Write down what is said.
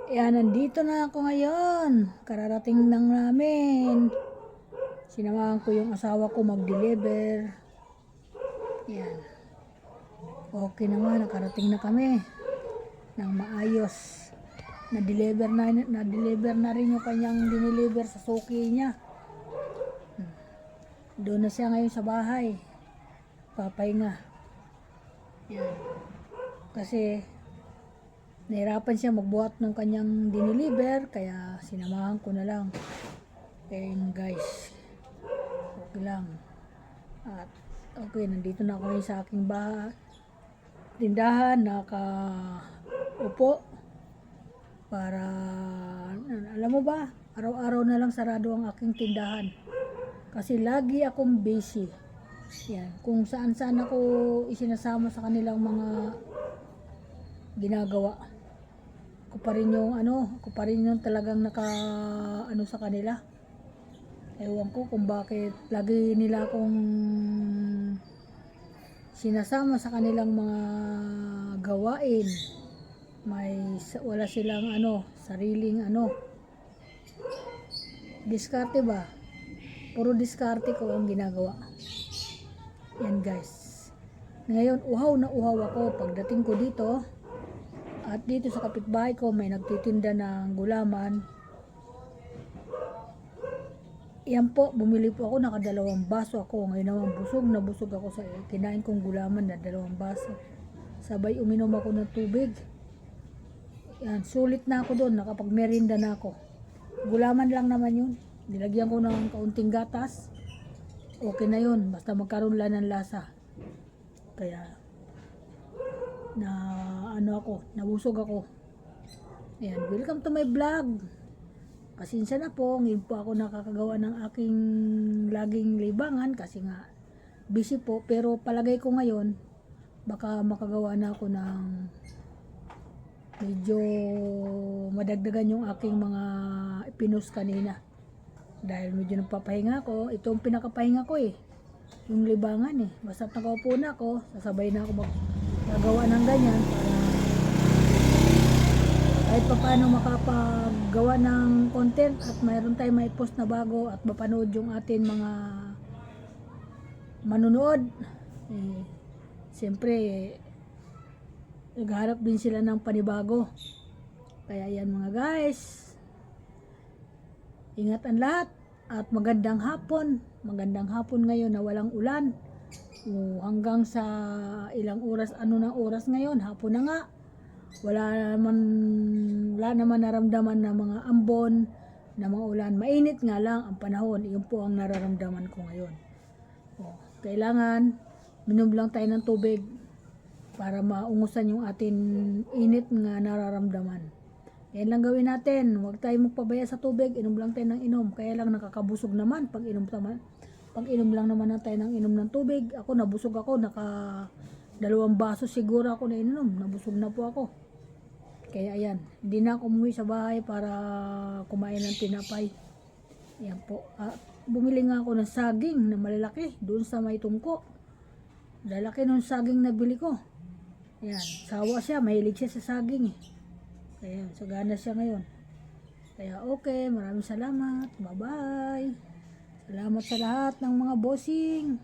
Yan, nandito na ako ngayon. Kararating lang namin. Sinamahan ko yung asawa ko mag-deliver. Yan. Okay naman, nakarating na kami ng maayos. Na-deliver na rin yung kanyang dineliver sa suki niya. Doon na siya ngayon sa bahay. Papahinga. Yan. Kasi nahirapan siya magbuhat ng kanyang dineliver, kaya sinamahan ko na lang. Kaya guys, okay lang. At okay, nandito na ako ngayon sa aking tindahan, nakaupo. Para, alam mo ba, araw-araw na lang sarado ang aking tindahan. Kasi lagi akong busy. Yan, kung saan-saan ako isinasama sa kanilang mga ginagawa. Ako pa rin yung talagang sa kanila. Ewan ko kung bakit lagi nila akong sinasama sa kanilang mga gawain. Wala silang sariling diskarte ba? Puro diskarte ko ang ginagawa. Yan guys. Ngayon, uhaw na uhaw ako pagdating ko dito. At dito sa kapitbahay ko may nagtitinda ng gulaman. Yan po, bumili po ako, nakadalawang baso ako. Ngayon naman busog ako sa kinain kong gulaman na 2 baso. Sabay uminom ako ng tubig. Yan, sulit na ako doon, nakapagmerinda na ako. Gulaman lang naman yun. Nilagyan ko ng kaunting gatas. Okay na yun, basta magkaroon lang ng lasa. Kaya nabusog ako. Ayan, welcome to my vlog. Pasensya na po, ngayon po ako nakakagawa ng aking laging libangan kasi nga busy po. Pero palagay ko ngayon, baka makagawa na ako ng medyo madagdagan yung aking mga pinost kanina. Dahil medyo nagpapahinga ako, ito ang pinakapahinga ko yung libangan Basta nakaupo na ako, sasabay na ako magagawa ng ganyan para kahit pa paano makapaggawa ng content at mayroon tayong may post na bago at mapanood yung atin mga manunood. Siyempre, naghahanap din sila ng panibago. Kaya yan mga guys, ingat ang lahat at magandang hapon. Magandang hapon ngayon na walang ulan. Hanggang sa ilang oras, ng oras ngayon, hapon na nga. Wala naman naramdaman na mga ambon, na mga ulan. Mainit nga lang ang panahon. Iyon po ang nararamdaman ko ngayon. Kailangan minom lang tayo ng tubig para maungusan yung atin init nga nararamdaman. Yan lang gawin natin. Huwag tayo magpabaya sa tubig. Inom lang tayo ng inom. Kaya lang nakakabusog naman pag inom lang naman tayo ng inom ng tubig. Ako nabusog ako. 2 baso siguro ako na inom. Nabusog na po ako. Kaya ayan. Hindi na ako umuwi sa bahay para kumain ng tinapay. Ayan po. Bumili nga ako ng saging na malalaki. Doon sa may tungko. Lalaki nung saging na bili ko. Ayan. Sawa siya. Mahilig siya sa saging Kaya sagana siya ngayon. Kaya okay. Maraming salamat. Bye bye. Salamat sa lahat ng mga bossing.